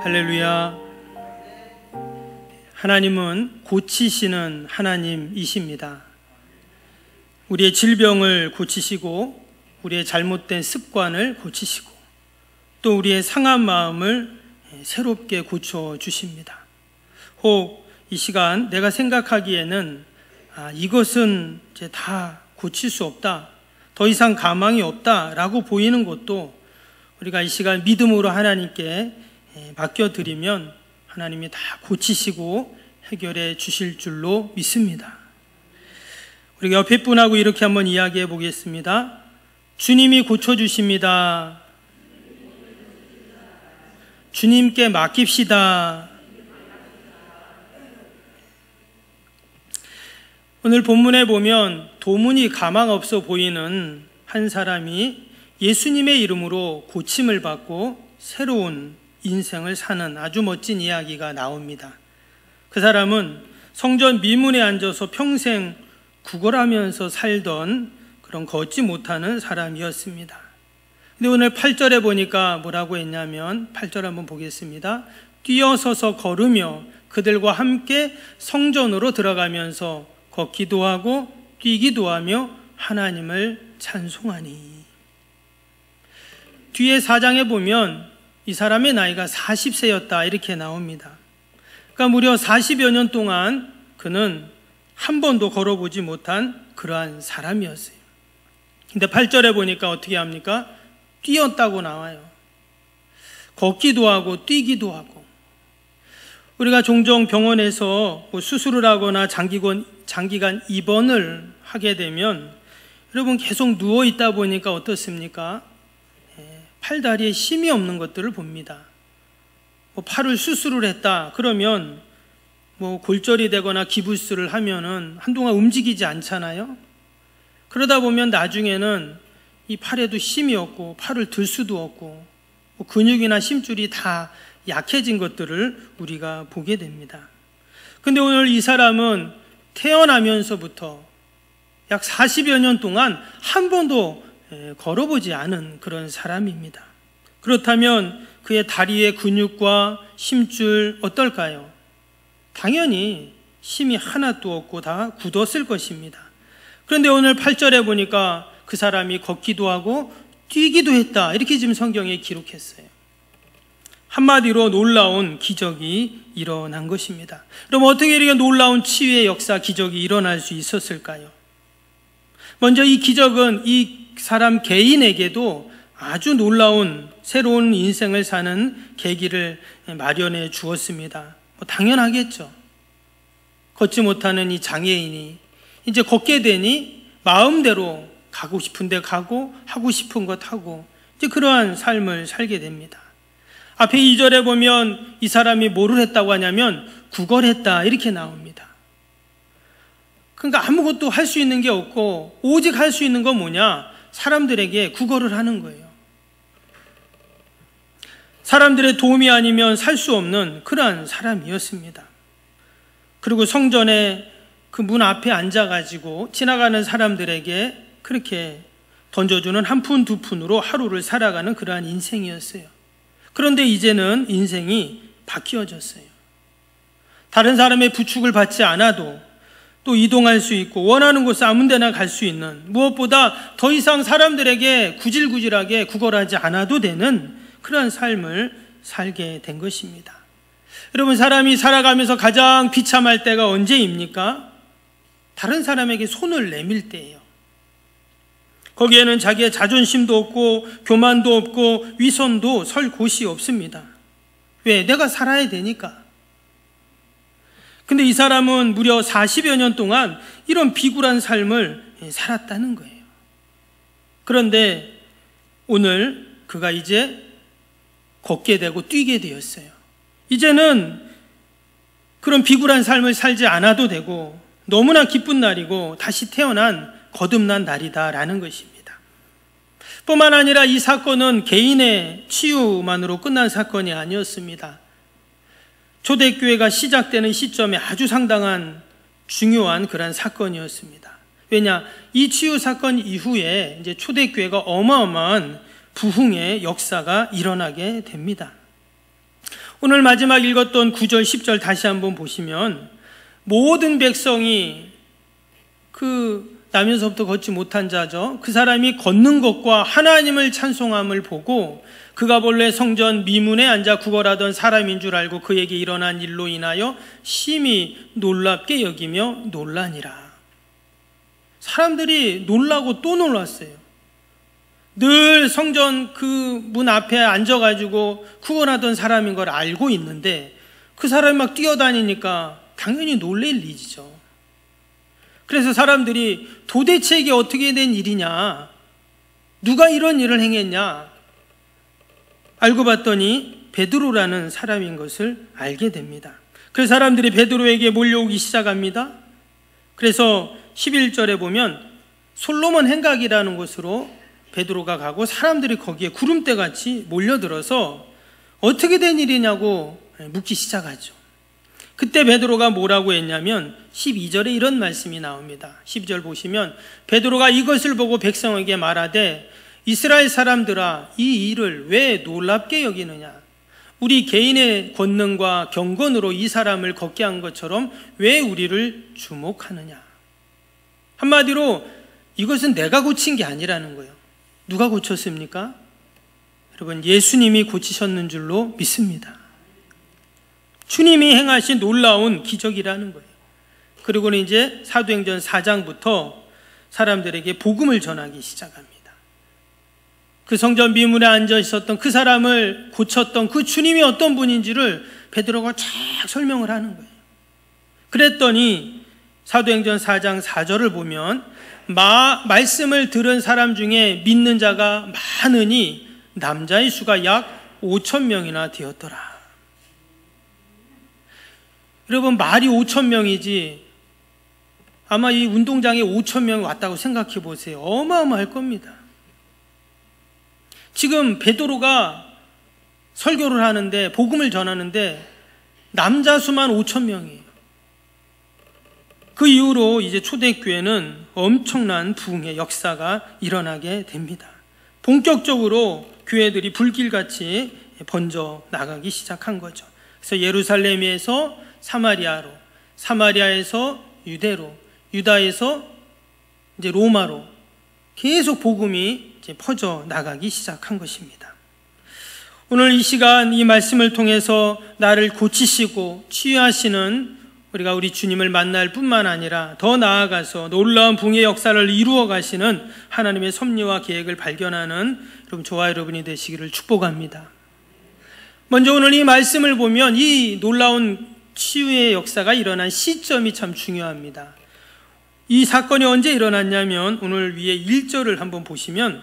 할렐루야. 하나님은 고치시는 하나님이십니다. 우리의 질병을 고치시고 우리의 잘못된 습관을 고치시고 또 우리의 상한 마음을 새롭게 고쳐주십니다. 혹 이 시간 내가 생각하기에는 이것은 이제 다 고칠 수 없다, 더 이상 가망이 없다라고 보이는 것도 우리가 이 시간 믿음으로 하나님께 맡겨드리면 하나님이 다 고치시고 해결해 주실 줄로 믿습니다. 우리가 옆에 분하고 이렇게 한번 이야기해 보겠습니다. 주님이 고쳐주십니다. 주님께 맡깁시다. 오늘 본문에 보면 도무니 가망 없어 보이는 한 사람이 예수님의 이름으로 고침을 받고 새로운 인생을 사는 아주 멋진 이야기가 나옵니다. 그 사람은 성전 미문에 앉아서 평생 구걸하면서 살던 그런 걷지 못하는 사람이었습니다. 근데 오늘 8절에 보니까 뭐라고 했냐면 8절 한번 보겠습니다. 뛰어서서 걸으며 그들과 함께 성전으로 들어가면서 걷기도 하고 뛰기도 하며 하나님을 찬송하니. 뒤에 4장에 보면 이 사람의 나이가 40세였다 이렇게 나옵니다. 그러니까 무려 40여 년 동안 그는 한 번도 걸어보지 못한 그러한 사람이었어요. 근데 8절에 보니까 어떻게 합니까? 뛰었다고 나와요. 걷기도 하고 뛰기도 하고. 우리가 종종 병원에서 수술을 하거나 장기간 입원을 하게 되면 여러분 계속 누워있다 보니까 어떻습니까? 팔다리에 힘이 없는 것들을 봅니다. 팔을 수술을 했다 그러면 골절이 되거나 기부스를 하면은 한동안 움직이지 않잖아요. 그러다 보면 나중에는 이 팔에도 힘이 없고 팔을 들 수도 없고 근육이나 심줄이 다 약해진 것들을 우리가 보게 됩니다. 근데 오늘 이 사람은 태어나면서부터 약 40여 년 동안 한 번도 걸어보지 않은 그런 사람입니다. 그렇다면 그의 다리의 근육과 심줄 어떨까요? 당연히 힘이 하나도 없고 다 굳었을 것입니다. 그런데 오늘 8절에 보니까 그 사람이 걷기도 하고 뛰기도 했다 이렇게 지금 성경에 기록했어요. 한마디로 놀라운 기적이 일어난 것입니다. 그럼 어떻게 이렇게 놀라운 치유의 역사, 기적이 일어날 수 있었을까요? 먼저 이 기적은 이 사람 개인에게도 아주 놀라운 새로운 인생을 사는 계기를 마련해 주었습니다. 당연하겠죠. 걷지 못하는 이 장애인이 이제 걷게 되니 마음대로 가고 싶은 데 가고 하고 싶은 것 하고 이제 그러한 삶을 살게 됩니다. 앞에 2절에 보면 이 사람이 뭐를 했다고 하냐면 구걸했다 이렇게 나옵니다. 그러니까 아무것도 할 수 있는 게 없고 오직 할 수 있는 건 뭐냐? 사람들에게 구걸을 하는 거예요. 사람들의 도움이 아니면 살 수 없는 그러한 사람이었습니다. 그리고 성전의 그 문 앞에 앉아가지고 지나가는 사람들에게 그렇게 던져주는 한 푼 두 푼으로 하루를 살아가는 그러한 인생이었어요. 그런데 이제는 인생이 바뀌어졌어요. 다른 사람의 부축을 받지 않아도 또 이동할 수 있고 원하는 곳에 아무 데나 갈 수 있는, 무엇보다 더 이상 사람들에게 구질구질하게 구걸하지 않아도 되는 그러한 삶을 살게 된 것입니다. 여러분, 사람이 살아가면서 가장 비참할 때가 언제입니까? 다른 사람에게 손을 내밀 때예요. 거기에는 자기의 자존심도 없고 교만도 없고 위선도 설 곳이 없습니다. 왜? 내가 살아야 되니까. 근데 이 사람은 무려 40여 년 동안 이런 비굴한 삶을 살았다는 거예요. 그런데 오늘 그가 이제 걷게 되고 뛰게 되었어요. 이제는 그런 비굴한 삶을 살지 않아도 되고 너무나 기쁜 날이고 다시 태어난 거듭난 날이다라는 것입니다. 뿐만 아니라 이 사건은 개인의 치유만으로 끝난 사건이 아니었습니다. 초대교회가 시작되는 시점에 아주 상당한 중요한 그런 사건이었습니다. 왜냐? 이 치유 사건 이후에 이제 초대교회가 어마어마한 부흥의 역사가 일어나게 됩니다. 오늘 마지막 읽었던 9절, 10절 다시 한번 보시면 모든 백성이 그 나면서부터 걷지 못한 자죠. 그 사람이 걷는 것과 하나님을 찬송함을 보고 그가 본래 성전 미문에 앉아 구걸하던 사람인 줄 알고 그에게 일어난 일로 인하여 심히 놀랍게 여기며 놀라니라. 사람들이 놀라고 또 놀랐어요. 늘 성전 그 문 앞에 앉아가지고 구걸하던 사람인 걸 알고 있는데 그 사람이 막 뛰어다니니까 당연히 놀랄 일이죠. 그래서 사람들이 도대체 이게 어떻게 된 일이냐, 누가 이런 일을 행했냐, 알고 봤더니 베드로라는 사람인 것을 알게 됩니다. 그래서 사람들이 베드로에게 몰려오기 시작합니다. 그래서 11절에 보면 솔로몬 행각이라는 곳으로 베드로가 가고 사람들이 거기에 구름대같이 몰려들어서 어떻게 된 일이냐고 묻기 시작하죠. 그때 베드로가 뭐라고 했냐면 12절에 이런 말씀이 나옵니다. 12절 보시면 베드로가 이것을 보고 백성에게 말하되 이스라엘 사람들아, 이 일을 왜 놀랍게 여기느냐? 우리 개인의 권능과 경건으로 이 사람을 걷게 한 것처럼 왜 우리를 주목하느냐? 한마디로 이것은 내가 고친 게 아니라는 거예요. 누가 고쳤습니까? 여러분, 예수님이 고치셨는 줄로 믿습니다. 주님이 행하신 놀라운 기적이라는 거예요. 그리고는 이제 사도행전 4장부터 사람들에게 복음을 전하기 시작합니다. 그 성전 미문에 앉아 있었던 그 사람을 고쳤던 그 주님이 어떤 분인지를 베드로가 쫙 설명을 하는 거예요. 그랬더니 사도행전 4장 4절을 보면 말씀을 들은 사람 중에 믿는 자가 많으니 남자의 수가 약 5,000명이나 되었더라. 여러분, 말이 5,000명이지 아마 이 운동장에 5,000명이 왔다고 생각해 보세요. 어마어마할 겁니다. 지금 베드로가 설교를 하는데, 복음을 전하는데 남자 수만 5,000명이에요. 그 이후로 이제 초대교회는 엄청난 부흥의 역사가 일어나게 됩니다. 본격적으로 교회들이 불길같이 번져 나가기 시작한 거죠. 그래서 예루살렘에서 사마리아로, 사마리아에서 유대로, 유다에서 이제 로마로 계속 복음이 이제 퍼져 나가기 시작한 것입니다. 오늘 이 시간 이 말씀을 통해서 나를 고치시고 치유하시는 우리 주님을 만날 뿐만 아니라 더 나아가서 놀라운 붕의 역사를 이루어 가시는 하나님의 섭리와 계획을 발견하는 여러분, 저와 여러분이 되시기를 축복합니다. 먼저 오늘 이 말씀을 보면 이 놀라운 치유의 역사가 일어난 시점이 참 중요합니다. 이 사건이 언제 일어났냐면 오늘 위에 1절을 한번 보시면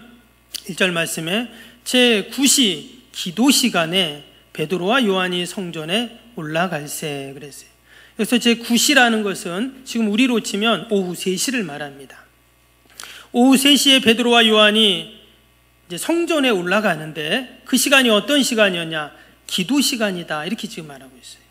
1절 말씀에 제9시 기도 시간에 베드로와 요한이 성전에 올라갈세 그랬어요. 그래서 제9시라는 것은 지금 우리로 치면 오후 3시를 말합니다. 오후 3시에 베드로와 요한이 이제 성전에 올라가는데 그 시간이 어떤 시간이었냐? 기도 시간이다, 이렇게 지금 말하고 있어요.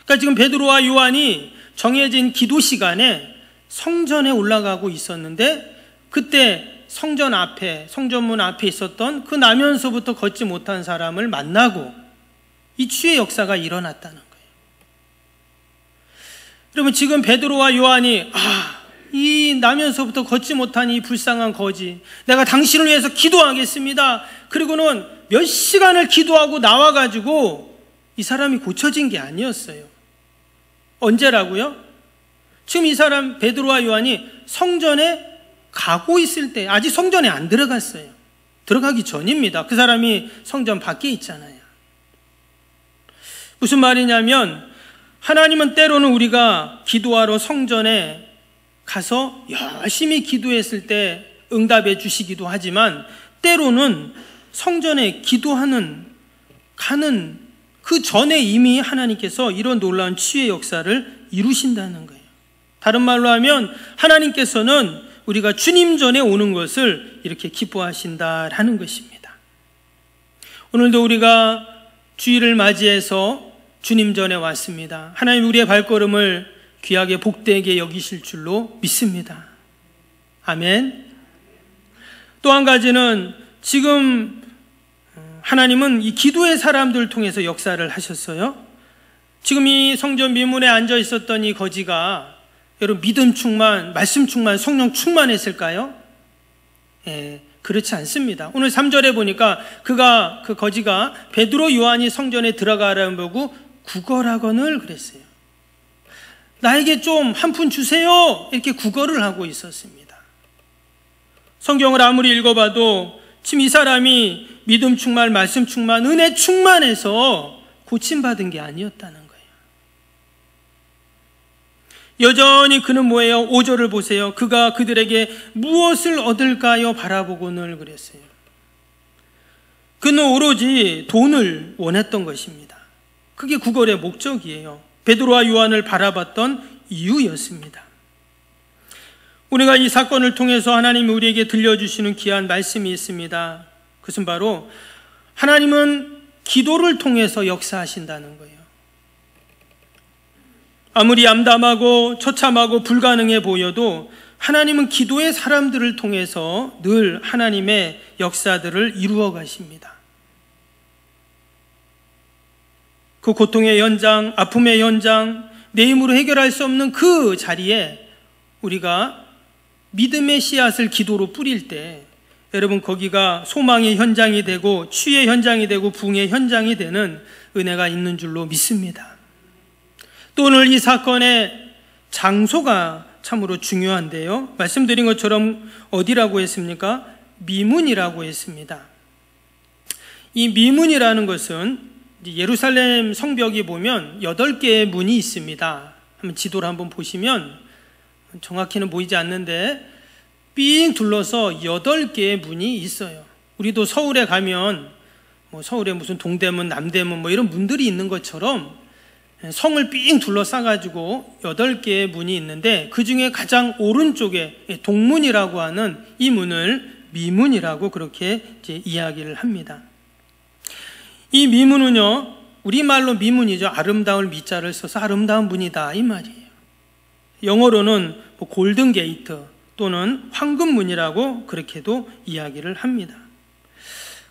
그러니까 지금 베드로와 요한이 정해진 기도 시간에 성전에 올라가고 있었는데 그때 성전 앞에, 성전문 앞에 있었던 그 나면서부터 걷지 못한 사람을 만나고 이 치유의 역사가 일어났다는 거예요. 여러분, 지금 베드로와 요한이 이 나면서부터 걷지 못한 이 불쌍한 거지, 내가 당신을 위해서 기도하겠습니다. 그리고는 몇 시간을 기도하고 나와가지고 이 사람이 고쳐진 게 아니었어요. 언제라고요? 지금 이 사람 베드로와 요한이 성전에 가고 있을 때, 아직 성전에 안 들어갔어요. 들어가기 전입니다. 그 사람이 성전 밖에 있잖아요. 무슨 말이냐면 하나님은 때로는 우리가 기도하러 성전에 가서 열심히 기도했을 때 응답해 주시기도 하지만 때로는 성전에 가는 그 전에 이미 하나님께서 이런 놀라운 치유의 역사를 이루신다는 거예요. 다른 말로 하면 하나님께서는 우리가 주님 전에 오는 것을 이렇게 기뻐하신다라는 것입니다. 오늘도 우리가 주일을 맞이해서 주님 전에 왔습니다. 하나님, 우리의 발걸음을 귀하게 복되게 여기실 줄로 믿습니다. 아멘. 또 한 가지는 지금 하나님은 이 기도의 사람들을 통해서 역사를 하셨어요. 지금 이 성전 미문에 앉아 있었던 이 거지가 여러분 믿음 충만, 말씀 충만, 성령 충만했을까요? 그렇지 않습니다. 오늘 3절에 보니까 그 거지가 베드로 요한이 성전에 들어가라는 보고 구걸하거늘 그랬어요. 나에게 좀 한 푼 주세요. 이렇게 구걸을 하고 있었습니다. 성경을 아무리 읽어봐도 지금 이 사람이 믿음 충만, 말씀 충만, 은혜 충만해서 고침받은 게 아니었다는 거예요. 여전히 그는 뭐예요? 5절을 보세요. 그가 그들에게 무엇을 얻을까요? 바라보고늘 그랬어요. 그는 오로지 돈을 원했던 것입니다. 그게 구걸의 목적이에요. 베드로와 요한을 바라봤던 이유였습니다. 우리가 이 사건을 통해서 하나님이 우리에게 들려주시는 귀한 말씀이 있습니다. 그것은 바로 하나님은 기도를 통해서 역사하신다는 거예요. 아무리 암담하고 처참하고 불가능해 보여도 하나님은 기도의 사람들을 통해서 늘 하나님의 역사들을 이루어 가십니다. 그 고통의 현장, 아픔의 현장, 내 힘으로 해결할 수 없는 그 자리에 우리가 믿음의 씨앗을 기도로 뿌릴 때 여러분 거기가 소망의 현장이 되고 치유의 현장이 되고 부흥의 현장이 되는 은혜가 있는 줄로 믿습니다. 또 오늘 이 사건의 장소가 참으로 중요한데요. 말씀드린 것처럼 어디라고 했습니까? 미문이라고 했습니다. 이 미문이라는 것은 예루살렘 성벽이 보면 8개의 문이 있습니다. 한번 지도를 한번 보시면 정확히는 보이지 않는데 삥 둘러서 8개의 문이 있어요. 우리도 서울에 가면 서울에 무슨 동대문, 남대문 이런 문들이 있는 것처럼 성을 삥 둘러싸가지고 8개의 문이 있는데 그 중에 가장 오른쪽에 동문이라고 하는 이 문을 미문이라고 그렇게 이제 이야기를 합니다. 이 미문은요, 우리말로 미문이죠. 아름다울 미자를 써서 아름다운 문이다 이 말이에요. 영어로는 골든 게이트 또는 황금문이라고 그렇게도 이야기를 합니다.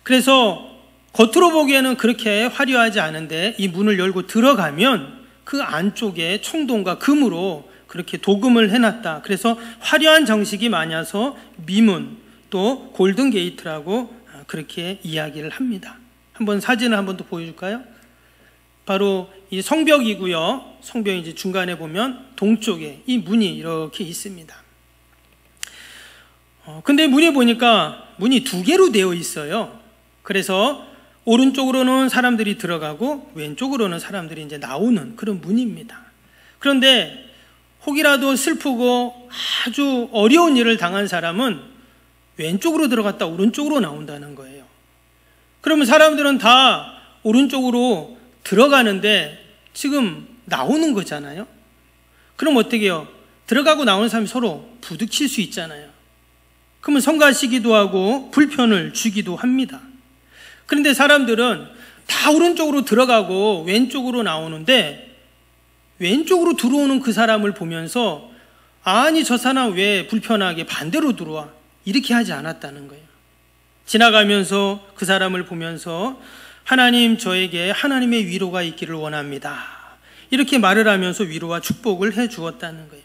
그래서 겉으로 보기에는 그렇게 화려하지 않은데 이 문을 열고 들어가면 그 안쪽에 청동과 금으로 그렇게 도금을 해놨다. 그래서 화려한 장식이 많아서 미문 또 골든 게이트라고 그렇게 이야기를 합니다. 한번 사진을 한번 더 보여줄까요? 바로 이 성벽이고요. 성벽 이제 중간에 보면 동쪽에 이 문이 이렇게 있습니다. 근데 문이 보니까 문이 2개로 되어 있어요. 그래서 오른쪽으로는 사람들이 들어가고 왼쪽으로는 사람들이 이제 나오는 그런 문입니다. 그런데 혹이라도 슬프고 아주 어려운 일을 당한 사람은 왼쪽으로 들어갔다 오른쪽으로 나온다는 거예요. 그러면 사람들은 다 오른쪽으로 들어가는데 지금 나오는 거잖아요. 그럼 어떻게 해요? 들어가고 나오는 사람이 서로 부딪힐 수 있잖아요. 그러면 성가시기도 하고 불편을 주기도 합니다. 그런데 사람들은 다 오른쪽으로 들어가고 왼쪽으로 나오는데 왼쪽으로 들어오는 그 사람을 보면서 아니 저 사람 왜 불편하게 반대로 들어와? 이렇게 하지 않았다는 거예요. 지나가면서 그 사람을 보면서 하나님 저에게 하나님의 위로가 있기를 원합니다. 이렇게 말을 하면서 위로와 축복을 해 주었다는 거예요.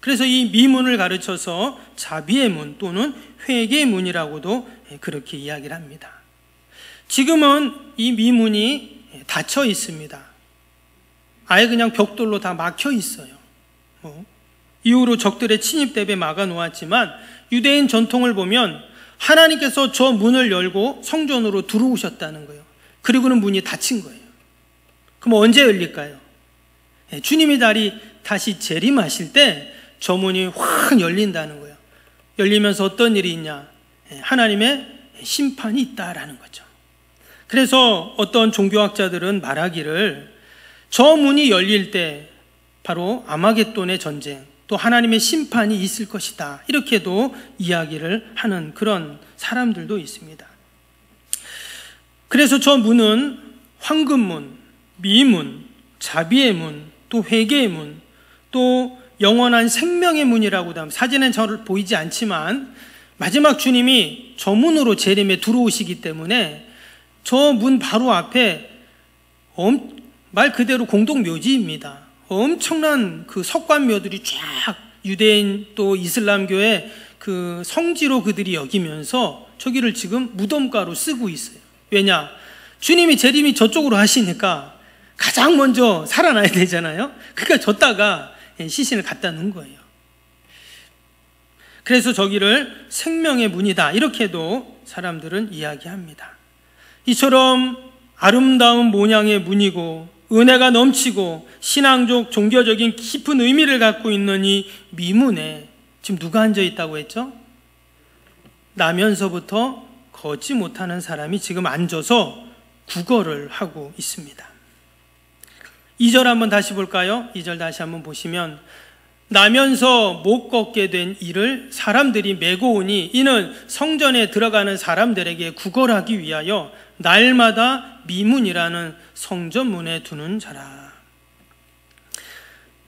그래서 이 미문을 가르쳐서 자비의 문 또는 회개의 문이라고도 그렇게 이야기를 합니다. 지금은 이 미문이 닫혀 있습니다. 아예 그냥 벽돌로 다 막혀 있어요. 이후로 적들의 침입 때문에 막아 놓았지만 유대인 전통을 보면 하나님께서 저 문을 열고 성전으로 들어오셨다는 거예요. 그리고는 문이 닫힌 거예요. 그럼 언제 열릴까요? 주님이 다시 재림하실 때 저 문이 확 열린다는 거예요. 열리면서 어떤 일이 있냐? 하나님의 심판이 있다라는 거죠. 그래서 어떤 종교학자들은 말하기를 저 문이 열릴 때 바로 아마겟돈의 전쟁 또 하나님의 심판이 있을 것이다. 이렇게도 이야기를 하는 그런 사람들도 있습니다. 그래서 저 문은 황금문, 미문, 자비의 문, 또 회개의 문, 또 영원한 생명의 문이라고도 합니다. 사진엔 잘 보이지 않지만 마지막 주님이 저 문으로 재림에 들어오시기 때문에 저 문 바로 앞에 말 그대로 공동묘지입니다. 엄청난 그 석관묘들이 쫙 유대인 또 이슬람교의 그 성지로 그들이 여기면서 저기를 지금 무덤가로 쓰고 있어요. 왜냐? 주님이 재림이 저쪽으로 하시니까 가장 먼저 살아나야 되잖아요. 그러니까 줬다가 시신을 갖다 놓은 거예요. 그래서 저기를 생명의 문이다 이렇게도 사람들은 이야기합니다. 이처럼 아름다운 모양의 문이고 은혜가 넘치고 신앙적 종교적인 깊은 의미를 갖고 있는 이 미문에 지금 누가 앉아 있다고 했죠? 나면서부터 걷지 못하는 사람이 지금 앉아서 구걸을 하고 있습니다. 2절 한번 다시 볼까요? 2절 다시 한번 보시면 나면서 못 걷게 된 이를 사람들이 메고 오니 이는 성전에 들어가는 사람들에게 구걸하기 위하여 날마다 미문이라는 성전문에 두는 자라.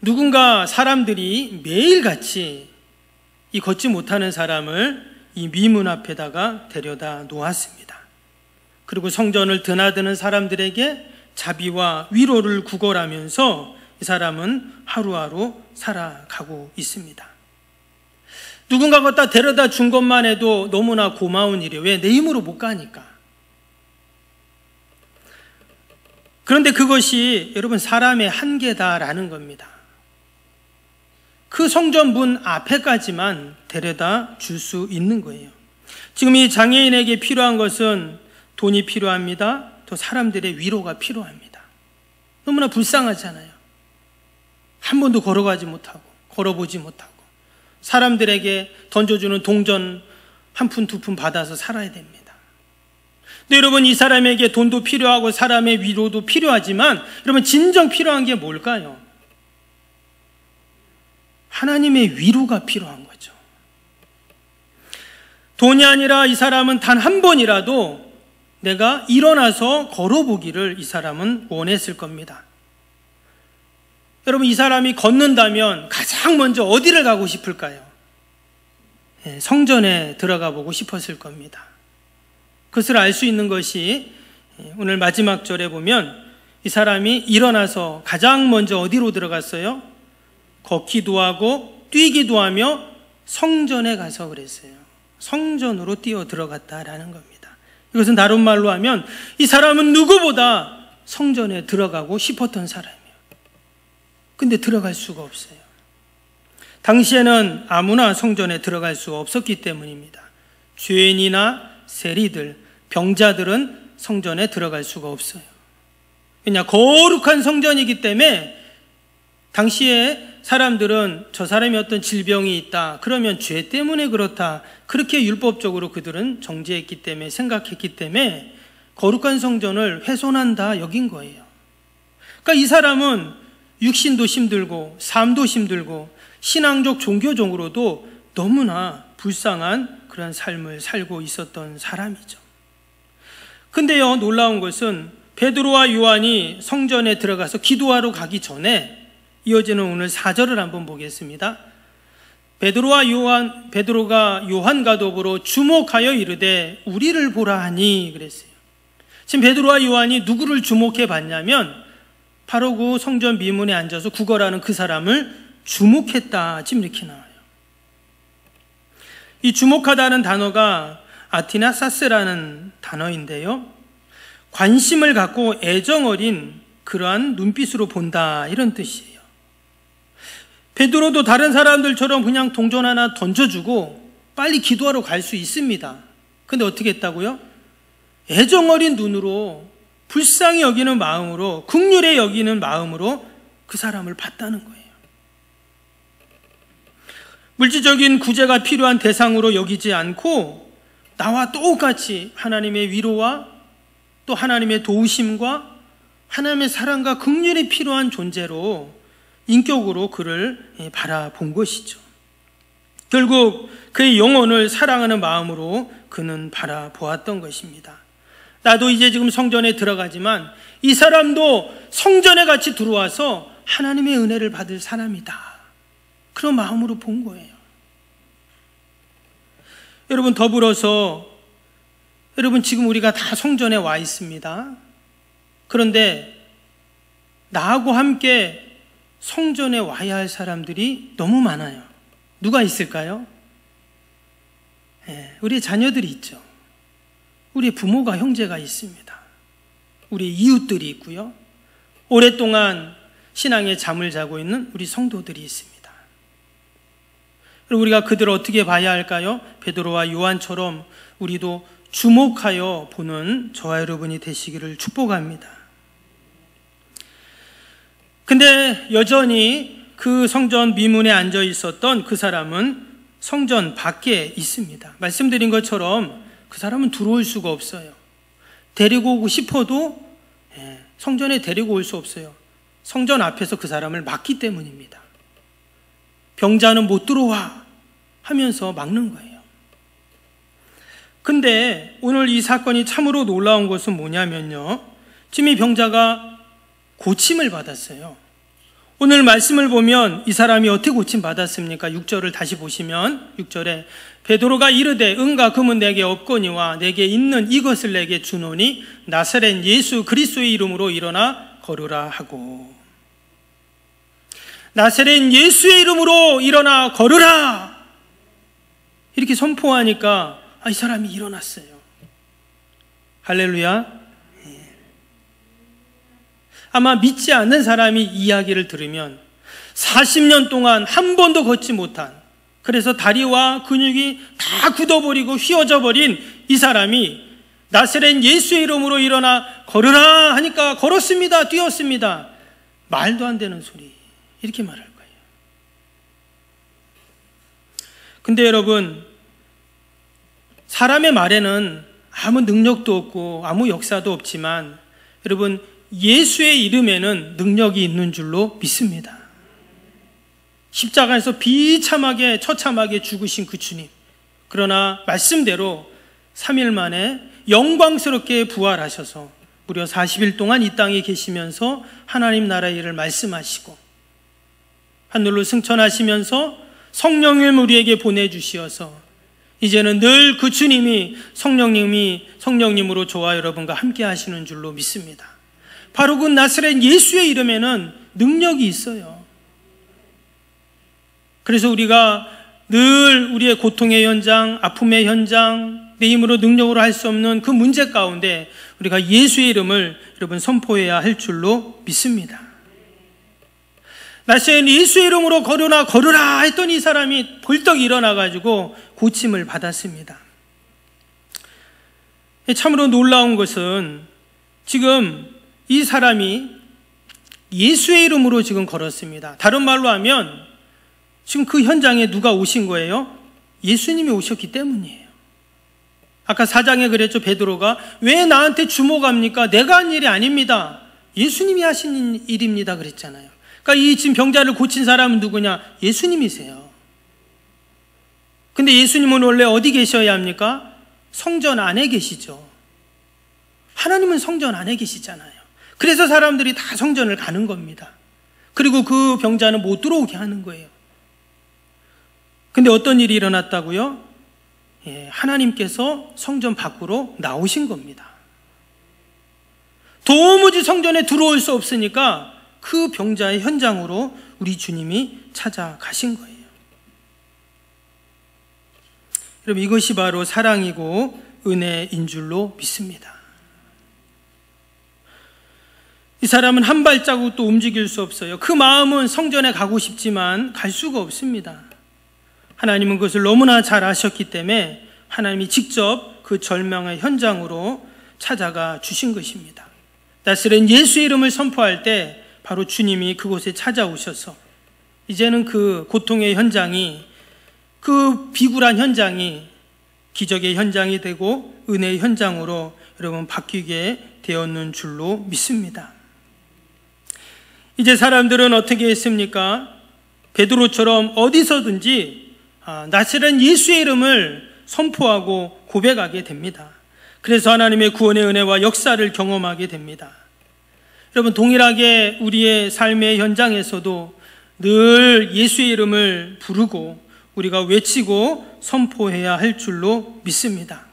누군가 사람들이 매일같이 이 걷지 못하는 사람을 이 미문 앞에다가 데려다 놓았습니다. 그리고 성전을 드나드는 사람들에게 자비와 위로를 구걸하면서 이 사람은 하루하루 살아가고 있습니다. 누군가 갖다 데려다 준 것만 해도 너무나 고마운 일이에요. 왜? 내 힘으로 못 가니까. 그런데 그것이 여러분 사람의 한계다라는 겁니다. 그 성전 문 앞에까지만 데려다 줄 수 있는 거예요. 지금 이 장애인에게 필요한 것은 돈이 필요합니다. 또 사람들의 위로가 필요합니다. 너무나 불쌍하잖아요. 한 번도 걸어가지 못하고 걸어보지 못하고 사람들에게 던져주는 동전 한 푼 두 푼 받아서 살아야 됩니다. 근데 여러분 이 사람에게 돈도 필요하고 사람의 위로도 필요하지만 여러분 진정 필요한 게 뭘까요? 하나님의 위로가 필요한 거죠. 돈이 아니라 이 사람은 단 한 번이라도 내가 일어나서 걸어보기를 이 사람은 원했을 겁니다. 여러분 이 사람이 걷는다면 가장 먼저 어디를 가고 싶을까요? 성전에 들어가 보고 싶었을 겁니다. 그것을 알 수 있는 것이 오늘 마지막 절에 보면 이 사람이 일어나서 가장 먼저 어디로 들어갔어요? 걷기도 하고 뛰기도 하며 성전에 가서 그랬어요. 성전으로 뛰어 들어갔다라는 겁니다. 이것은 다른 말로 하면 이 사람은 누구보다 성전에 들어가고 싶었던 사람이에요. 근데 들어갈 수가 없어요. 당시에는 아무나 성전에 들어갈 수가 없었기 때문입니다. 죄인이나 세리들, 병자들은 성전에 들어갈 수가 없어요. 그냥 거룩한 성전이기 때문에 당시에 사람들은 저 사람이 어떤 질병이 있다 그러면 죄 때문에 그렇다 그렇게 율법적으로 그들은 정죄했기 때문에 생각했기 때문에 거룩한 성전을 훼손한다 여긴 거예요. 그러니까 이 사람은 육신도 힘들고 삶도 힘들고 신앙적 종교적으로도 너무나 불쌍한 그런 삶을 살고 있었던 사람이죠. 근데요 놀라운 것은 베드로와 요한이 성전에 들어가서 기도하러 가기 전에 이어지는 오늘 4절을 한번 보겠습니다. 베드로가 요한과 더불어 주목하여 이르되 우리를 보라 하니 그랬어요. 지금 베드로와 요한이 누구를 주목해 봤냐면 바로 그 성전 미문에 앉아서 구걸하는 그 사람을 주목했다. 지금 이렇게 나와요. 이 주목하다는 단어가 아티나사스라는 단어인데요. 관심을 갖고 애정 어린 그러한 눈빛으로 본다 이런 뜻이에요. 베드로도 다른 사람들처럼 그냥 동전 하나 던져주고 빨리 기도하러 갈 수 있습니다. 근데 어떻게 했다고요? 애정 어린 눈으로 불쌍히 여기는 마음으로 긍휼히 여기는 마음으로 그 사람을 봤다는 거예요. 물질적인 구제가 필요한 대상으로 여기지 않고 나와 똑같이 하나님의 위로와 또 하나님의 도우심과 하나님의 사랑과 긍휼이 필요한 존재로 인격으로 그를 바라본 것이죠. 결국 그의 영혼을 사랑하는 마음으로 그는 바라보았던 것입니다. 나도 이제 지금 성전에 들어가지만 이 사람도 성전에 같이 들어와서 하나님의 은혜를 받을 사람이다. 그런 마음으로 본 거예요. 여러분 더불어서 여러분, 지금 우리가 다 성전에 와 있습니다. 그런데 나하고 함께 성전에 와야 할 사람들이 너무 많아요. 누가 있을까요? 우리 자녀들이 있죠. 우리 부모가, 형제가 있습니다. 우리 이웃들이 있고요. 오랫동안 신앙의 잠을 자고 있는 우리 성도들이 있습니다. 그리고 우리가 그들을 어떻게 봐야 할까요? 베드로와 요한처럼 우리도 주목하여 보는 저와 여러분이 되시기를 축복합니다. 근데 여전히 그 성전 미문에 앉아 있었던 그 사람은 성전 밖에 있습니다. 말씀드린 것처럼 그 사람은 들어올 수가 없어요. 데리고 오고 싶어도 성전에 데리고 올 수 없어요. 성전 앞에서 그 사람을 막기 때문입니다. 병자는 못 들어와 하면서 막는 거예요. 근데 오늘 이 사건이 참으로 놀라운 것은 뭐냐면요, 지금 이 병자가 고침을 받았어요. 오늘 말씀을 보면 이 사람이 어떻게 고침 받았습니까? 6절을 다시 보시면 6절에 베드로가 이르되 은과 금은 내게 없거니와 내게 있는 이것을 내게 주노니 나사렛 예수 그리스도의 이름으로 일어나 걸으라 하고, 나사렛 예수의 이름으로 일어나 걸으라 이렇게 선포하니까 이 사람이 일어났어요. 할렐루야. 아마 믿지 않는 사람이 이야기를 들으면 40년 동안 한 번도 걷지 못한, 그래서 다리와 근육이 다 굳어버리고 휘어져 버린 이 사람이 나사렛 예수의 이름으로 일어나 걸으라 하니까 걸었습니다. 뛰었습니다. 말도 안 되는 소리, 이렇게 말할 거예요. 근데 여러분, 사람의 말에는 아무 능력도 없고 아무 역사도 없지만 여러분, 예수의 이름에는 능력이 있는 줄로 믿습니다. 십자가에서 비참하게 처참하게 죽으신 그 주님, 그러나 말씀대로 3일 만에 영광스럽게 부활하셔서 무려 40일 동안 이 땅에 계시면서 하나님 나라의 일을 말씀하시고 하늘로 승천하시면서 성령을 우리에게 보내주시어서 이제는 늘 그 주님이 성령님으로 저와 여러분과 함께 하시는 줄로 믿습니다. 바로 그 나사렛 예수의 이름에는 능력이 있어요. 그래서 우리가 늘 우리의 고통의 현장, 아픔의 현장, 내 힘으로 능력으로 할 수 없는 그 문제 가운데 우리가 예수의 이름을 여러분 선포해야 할 줄로 믿습니다. 나사렛 예수의 이름으로 걸으라 했더니 이 사람이 벌떡 일어나가지고 고침을 받았습니다. 참으로 놀라운 것은 지금 이 사람이 예수의 이름으로 지금 걸었습니다. 다른 말로 하면 지금 그 현장에 누가 오신 거예요? 예수님이 오셨기 때문이에요. 아까 4장에 그랬죠. 베드로가 왜 나한테 주목합니까? 내가 한 일이 아닙니다. 예수님이 하신 일입니다. 그랬잖아요. 그러니까 이 지금 병자를 고친 사람은 누구냐? 예수님이세요. 근데 예수님은 원래 어디 계셔야 합니까? 성전 안에 계시죠. 하나님은 성전 안에 계시잖아요. 그래서 사람들이 다 성전을 가는 겁니다. 그리고 그 병자는 못 들어오게 하는 거예요. 근데 어떤 일이 일어났다고요? 하나님께서 성전 밖으로 나오신 겁니다. 도무지 성전에 들어올 수 없으니까 그 병자의 현장으로 우리 주님이 찾아가신 거예요. 여러분, 이것이 바로 사랑이고 은혜인 줄로 믿습니다. 이 사람은 한 발자국도 움직일 수 없어요. 그 마음은 성전에 가고 싶지만 갈 수가 없습니다. 하나님은 그것을 너무나 잘 아셨기 때문에 하나님이 직접 그 절망의 현장으로 찾아가 주신 것입니다. 나사렛 예수의 이름을 선포할 때 바로 주님이 그곳에 찾아오셔서 이제는 그 고통의 현장이, 그 비굴한 현장이 기적의 현장이 되고 은혜의 현장으로 여러분 바뀌게 되었는 줄로 믿습니다. 이제 사람들은 어떻게 했습니까? 베드로처럼 어디서든지 나사렛 예수의 이름을 선포하고 고백하게 됩니다. 그래서 하나님의 구원의 은혜와 역사를 경험하게 됩니다. 여러분, 동일하게 우리의 삶의 현장에서도 늘 예수의 이름을 부르고 우리가 외치고 선포해야 할 줄로 믿습니다.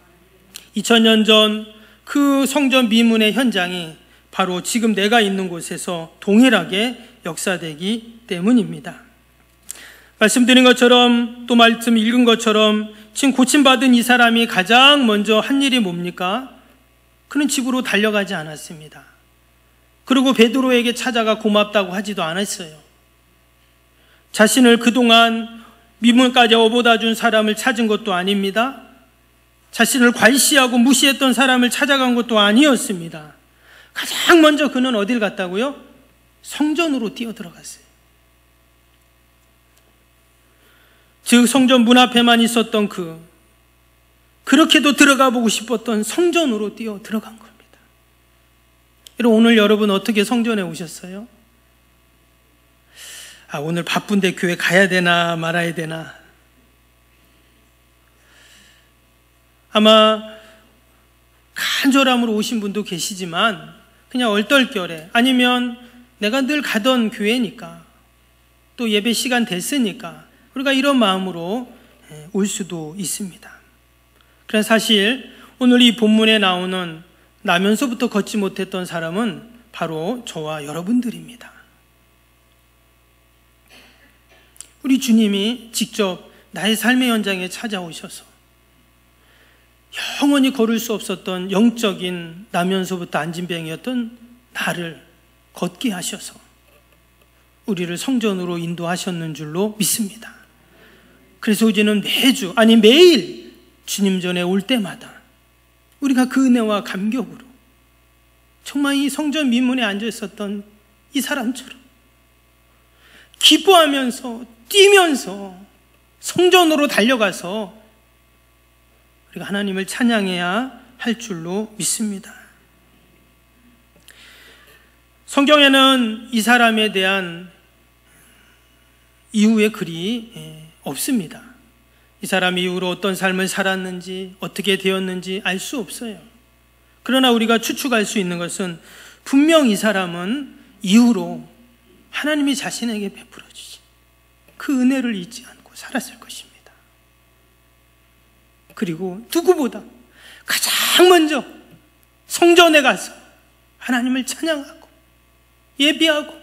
2000년 전 그 성전 미문의 현장이 바로 지금 내가 있는 곳에서 동일하게 역사되기 때문입니다. 말씀드린 것처럼, 또 말씀 읽은 것처럼 지금 고침받은 이 사람이 가장 먼저 한 일이 뭡니까? 그는 집으로 달려가지 않았습니다. 그리고 베드로에게 찾아가 고맙다고 하지도 않았어요. 자신을 그동안 미문까지 업어다 준 사람을 찾은 것도 아닙니다. 자신을 괄시하고 무시했던 사람을 찾아간 것도 아니었습니다. 가장 먼저 그는 어딜 갔다고요? 성전으로 뛰어들어갔어요. 즉 성전 문 앞에만 있었던 그렇게도 들어가 보고 싶었던 성전으로 뛰어 들어간 겁니다. 여러분, 오늘 여러분 어떻게 성전에 오셨어요? 오늘 바쁜데 교회 가야 되나 말아야 되나. 아마 간절함으로 오신 분도 계시지만 그냥 얼떨결에, 아니면 내가 늘 가던 교회니까, 또 예배 시간 됐으니까 우리가 이런 마음으로 올 수도 있습니다. 그래서 사실 오늘 이 본문에 나오는 나면서부터 걷지 못했던 사람은 바로 저와 여러분들입니다. 우리 주님이 직접 나의 삶의 현장에 찾아오셔서 영원히 걸을 수 없었던 영적인 나면서부터 안진병이었던 나를 걷게 하셔서 우리를 성전으로 인도하셨는 줄로 믿습니다. 그래서 이제는 매주, 아니 매일 주님 전에 올 때마다 우리가 그 은혜와 감격으로 정말 이 성전 미문에 앉아 있었던 이 사람처럼 기뻐하면서 뛰면서 성전으로 달려가서 우리가 하나님을 찬양해야 할 줄로 믿습니다. 성경에는 이 사람에 대한 이후의 글이 없습니다. 이 사람 이후로 어떤 삶을 살았는지, 어떻게 되었는지 알 수 없어요. 그러나 우리가 추측할 수 있는 것은 분명 이 사람은 이후로 하나님이 자신에게 베풀어 주신 그 은혜를 잊지 않고 살았을 것입니다. 그리고 누구보다 가장 먼저 성전에 가서 하나님을 찬양하고 예배하고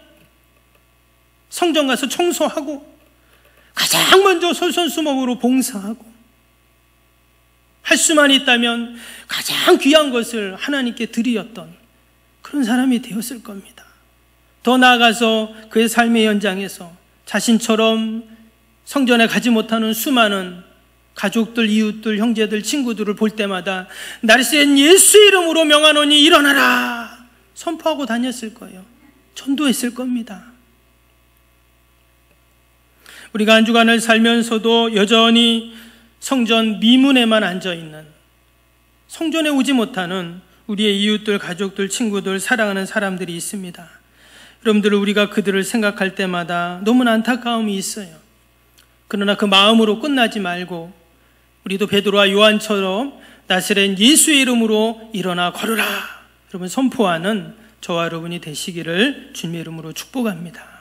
성전 가서 청소하고 가장 먼저 솔선수범으로 봉사하고 할 수만 있다면 가장 귀한 것을 하나님께 드리었던 그런 사람이 되었을 겁니다. 더 나아가서 그의 삶의 현장에서 자신처럼 성전에 가지 못하는 수많은 가족들, 이웃들, 형제들, 친구들을 볼 때마다 나르센 예수 이름으로 명하노니 일어나라 선포하고 다녔을 거예요. 전도했을 겁니다. 우리가 한 주간을 살면서도 여전히 성전 미문에만 앉아있는, 성전에 오지 못하는 우리의 이웃들, 가족들, 친구들, 사랑하는 사람들이 있습니다. 여러분들, 우리가 그들을 생각할 때마다 너무나 안타까움이 있어요. 그러나 그 마음으로 끝나지 말고 우리도 베드로와 요한처럼 나사렛 예수의 이름으로 일어나 걸으라 여러분 선포하는 저와 여러분이 되시기를 주님의 이름으로 축복합니다.